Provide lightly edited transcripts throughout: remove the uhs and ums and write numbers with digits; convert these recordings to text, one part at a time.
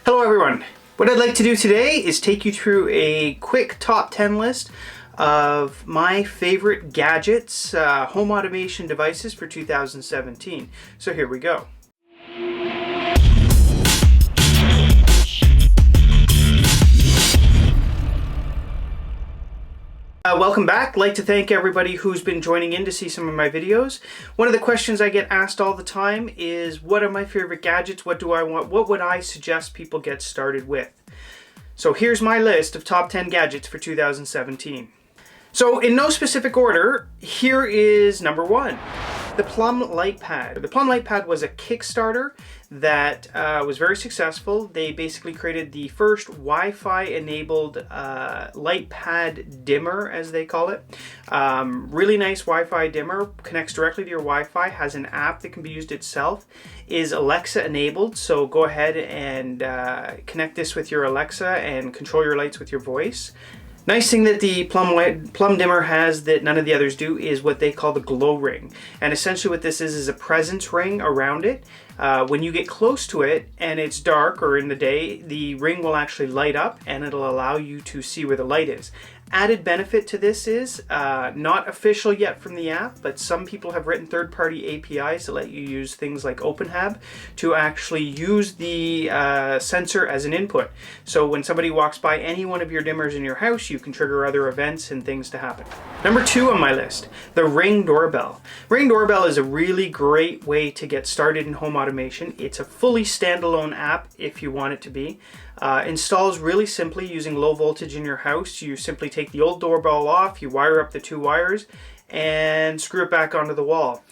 Hello everyone! What I'd like to do today is take you through a quick top 10 list of my favorite gadgets, home automation devices for 2017. So here we go. Welcome back. I'd like to thank everybody who's been joining in to see some of my videos. One of the questions I get asked all the time is, what are my favorite gadgets? What do I want? What would I suggest people get started with? So here's my list of top 10 gadgets for 2017. So in no specific order, here is number 1. The Plum Lightpad. The Plum Lightpad was a Kickstarter that was very successful. They basically created the first Wi-Fi enabled light pad dimmer, as they call it. Really nice Wi-Fi dimmer, connects directly to your Wi-Fi, has an app that can be used itself, is Alexa enabled, so go ahead and connect this with your Alexa and control your lights with your voice. Nice thing that the Plum dimmer has that none of the others do is what they call the glow ring. And essentially what this is a presence ring around it. When you get close to it and it's dark or in the day, the ring will actually light up and it'll allow you to see where the light is. Added benefit to this is, not official yet from the app, but some people have written third-party APIs that let you use things like OpenHab to actually use the sensor as an input. So when somebody walks by any one of your dimmers in your house, you can trigger other events and things to happen. Number 2 on my list, the Ring Doorbell. Ring Doorbell is a really great way to get started in home automation. It's a fully standalone app if you want it to be. Installs really simply using low voltage in your house. You simply take the old doorbell off, you wire up the 2 wires, and screw it back onto the wall.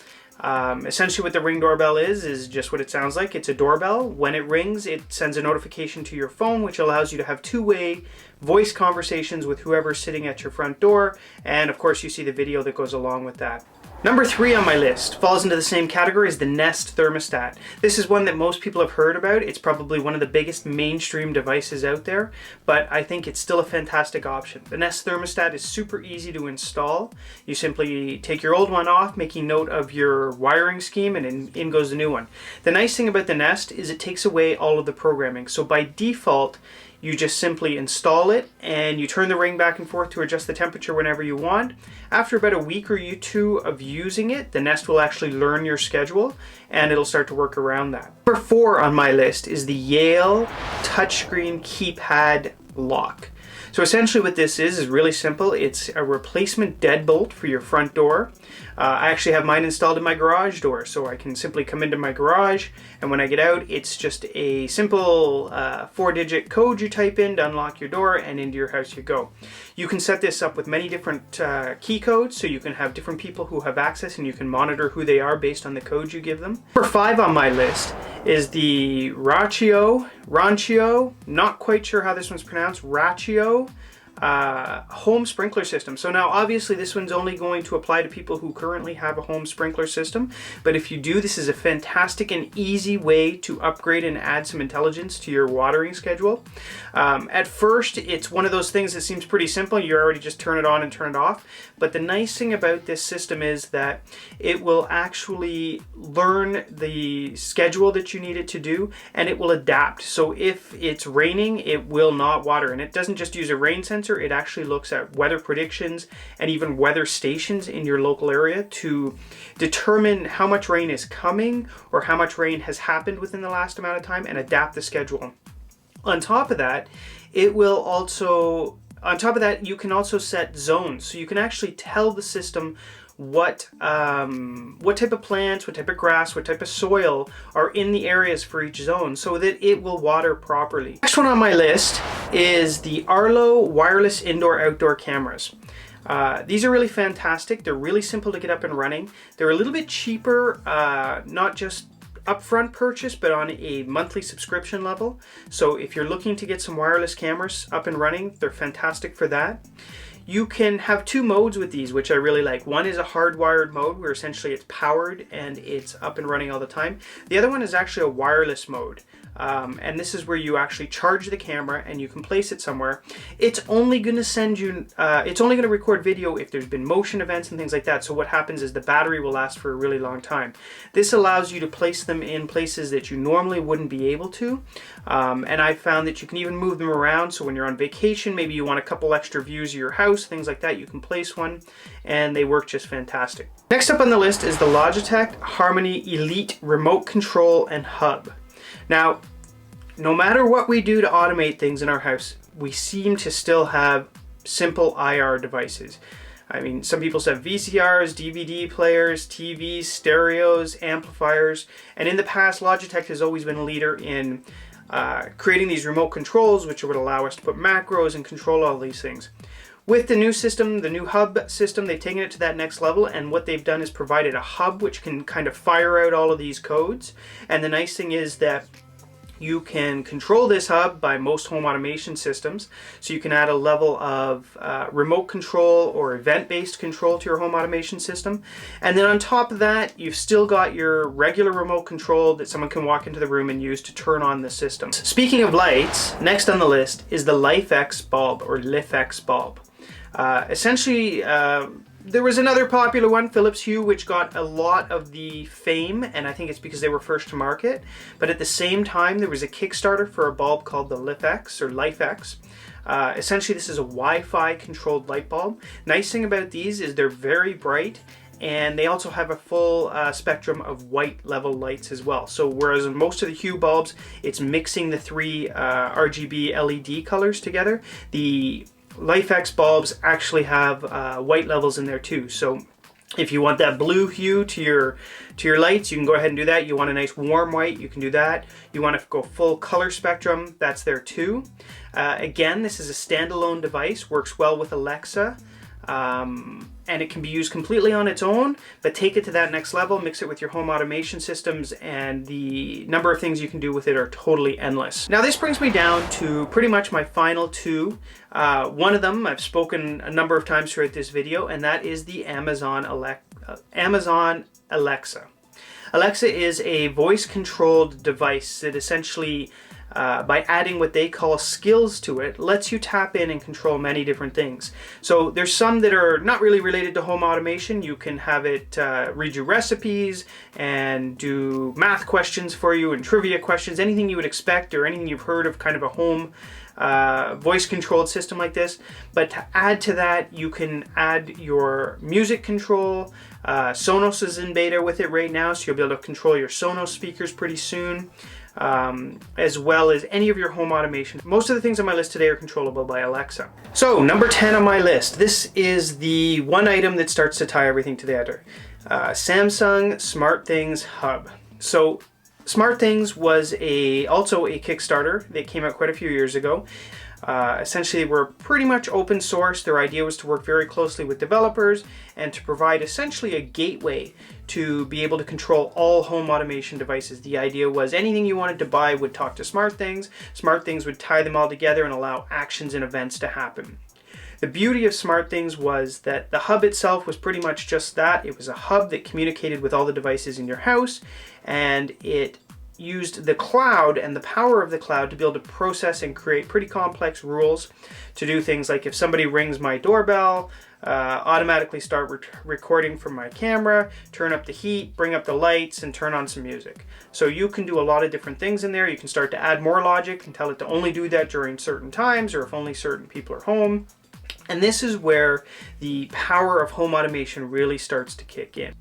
Essentially what the Ring Doorbell is just what it sounds like. It's a doorbell. When it rings, it sends a notification to your phone, which allows you to have two-way voice conversations with whoever's sitting at your front door, and of course you see the video that goes along with that. Number 3 on my list falls into the same category as the Nest Thermostat. This is one that most people have heard about. It's probably one of the biggest mainstream devices out there, but I think it's still a fantastic option. The Nest Thermostat is super easy to install. You simply take your old one off, making note of your wiring scheme, and in goes the new one. The nice thing about the Nest is it takes away all of the programming. So by default, you just simply install it and you turn the ring back and forth to adjust the temperature whenever you want. After about a week or 2 of using it, the Nest will actually learn your schedule and it'll start to work around that. Number 4 on my list is the Yale touchscreen keypad lock. So essentially what this is really simple. It's a replacement deadbolt for your front door. I actually have mine installed in my garage door, so I can simply come into my garage, and when I get out, it's just a simple 4-digit code you type in to unlock your door, and into your house you go. You can set this up with many different key codes, so you can have different people who have access, and you can monitor who they are based on the codes you give them. Number 5 on my list is the Rancho, not quite sure how this one's pronounced, Rancho home sprinkler system. So now obviously this one's only going to apply to people who currently have a home sprinkler system, but if you do, this is a fantastic and easy way to upgrade and add some intelligence to your watering schedule. At first, it's one of those things that seems pretty simple. You already just turn it on and turn it off, but the nice thing about this system is that it will actually learn the schedule that you need it to do, and it will adapt. So if it's raining, it will not water, and it doesn't just use a rain sensor. It actually looks at weather predictions and even weather stations in your local area to determine how much rain is coming or how much rain has happened within the last amount of time and adapt the schedule. On top of that, you can also set zones. So you can actually tell the system what type of plants, what type of grass, what type of soil are in the areas for each zone so that it will water properly. Next one on my list is the Arlo wireless indoor-outdoor cameras. These are really fantastic. They're really simple to get up and running. They're a little bit cheaper, not just upfront purchase, but on a monthly subscription level. So if you're looking to get some wireless cameras up and running, they're fantastic for that. You can have 2 modes with these, which I really like. One is a hardwired mode where essentially it's powered and it's up and running all the time. The other one is actually a wireless mode. and this is where you actually charge the camera and you can place it somewhere. It's only going to send you, it's only going to record video if there's been motion events and things like that. So what happens is the battery will last for a really long time. This allows you to place them in places that you normally wouldn't be able to. And I found that you can even move them around. So when you're on vacation, maybe you want a couple extra views of your house, things like that, you can place one and they work just fantastic. Next up on the list is the Logitech Harmony Elite Remote Control and Hub. Now, no matter what we do to automate things in our house, we seem to still have simple IR devices. I mean, some people have VCRs, DVD players, TVs, stereos, amplifiers, and in the past, Logitech has always been a leader in creating these remote controls, which would allow us to put macros and control all these things. With the new system, the new hub system, they've taken it to that next level, and what they've done is provided a hub which can kind of fire out all of these codes. And the nice thing is that you can control this hub by most home automation systems. So you can add a level of remote control or event-based control to your home automation system. And then on top of that, you've still got your regular remote control that someone can walk into the room and use to turn on the system. Speaking of lights, next on the list is the LIFX bulb or LIFX bulb. Essentially, there was another popular one, Philips Hue, which got a lot of the fame, and I think it's because they were first to market. But at the same time, there was a Kickstarter for a bulb called the LIFX or LIFX. Essentially, this is a Wi-Fi controlled light bulb. Nice thing about these is they're very bright, and they also have a full spectrum of white level lights as well. So whereas in most of the Hue bulbs, it's mixing the three RGB LED colors together, the LIFX bulbs actually have white levels in there too. So if you want that blue hue to your lights, you can go ahead and do that. You want a nice warm white, you can do that. You want to go full color spectrum, that's there too. Again, this is a standalone device, works well with Alexa. And it can be used completely on its own, but take it to that next level, mix it with your home automation systems, and the number of things you can do with it are totally endless. Now this brings me down to pretty much my final two. One of them I've spoken a number of times throughout this video, and that is the Amazon Alexa. Alexa is a voice-controlled device that essentially by adding what they call skills to it, lets you tap in and control many different things. So there's some that are not really related to home automation. You can have it read you recipes and do math questions for you and trivia questions, anything you would expect or anything you've heard of kind of a home voice controlled system like this. But to add to that, you can add your music control. Sonos is in beta with it right now, so you'll be able to control your Sonos speakers pretty soon. As well as any of your home automation. Most of the things on my list today are controllable by Alexa. So number 10 on my list, this is the one item that starts to tie everything together. Samsung Smartthings Hub. So Smartthings was also a Kickstarter that came out quite a few years ago. Essentially, they were pretty much open source. Their idea was to work very closely with developers and to provide essentially a gateway to be able to control all home automation devices. The idea was anything you wanted to buy would talk to SmartThings. SmartThings would tie them all together and allow actions and events to happen. The beauty of SmartThings was that the hub itself was pretty much just that. It was a hub that communicated with all the devices in your house, and it used the cloud and the power of the cloud to be able to process and create pretty complex rules to do things like if somebody rings my doorbell, automatically start recording from my camera, turn up the heat, bring up the lights, and turn on some music. So you can do a lot of different things in there. You can start to add more logic and tell it to only do that during certain times or if only certain people are home. And this is where the power of home automation really starts to kick in.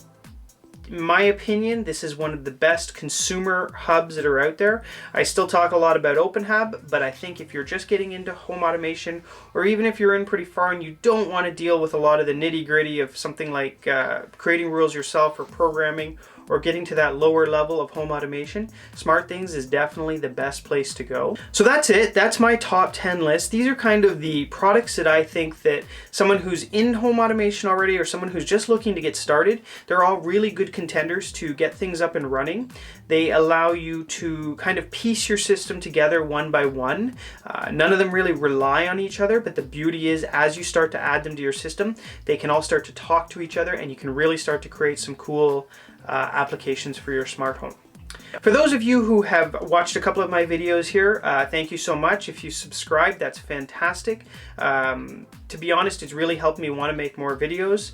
In my opinion, this is one of the best consumer hubs that are out there. I still talk a lot about OpenHub, but I think if you're just getting into home automation, or even if you're in pretty far and you don't want to deal with a lot of the nitty-gritty of something like creating rules yourself or programming, or getting to that lower level of home automation, SmartThings is definitely the best place to go. So that's it. That's my top 10 list. These are kind of the products that I think that someone who's in home automation already or someone who's just looking to get started, they're all really good contenders to get things up and running. They allow you to kind of piece your system together one by one. None of them really rely on each other, but the beauty is as you start to add them to your system, they can all start to talk to each other and you can really start to create some cool applications for your smart home. For those of you who have watched a couple of my videos here, thank you so much. If you subscribe, that's fantastic. To be honest, it's really helped me want to make more videos.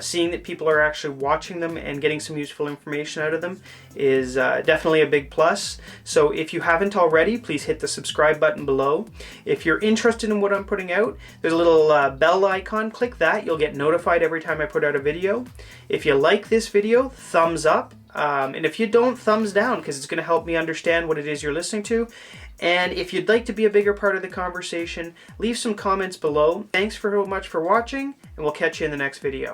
Seeing that people are actually watching them and getting some useful information out of them is definitely a big plus. So if you haven't already, please hit the subscribe button below. If you're interested in what I'm putting out, there's a little bell icon. Click that. You'll get notified every time I put out a video. If you like this video, thumbs up. And if you don't, thumbs down, because it's going to help me understand what it is you're listening to. And if you'd like to be a bigger part of the conversation, leave some comments below. Thanks so much for watching, and we'll catch you in the next video.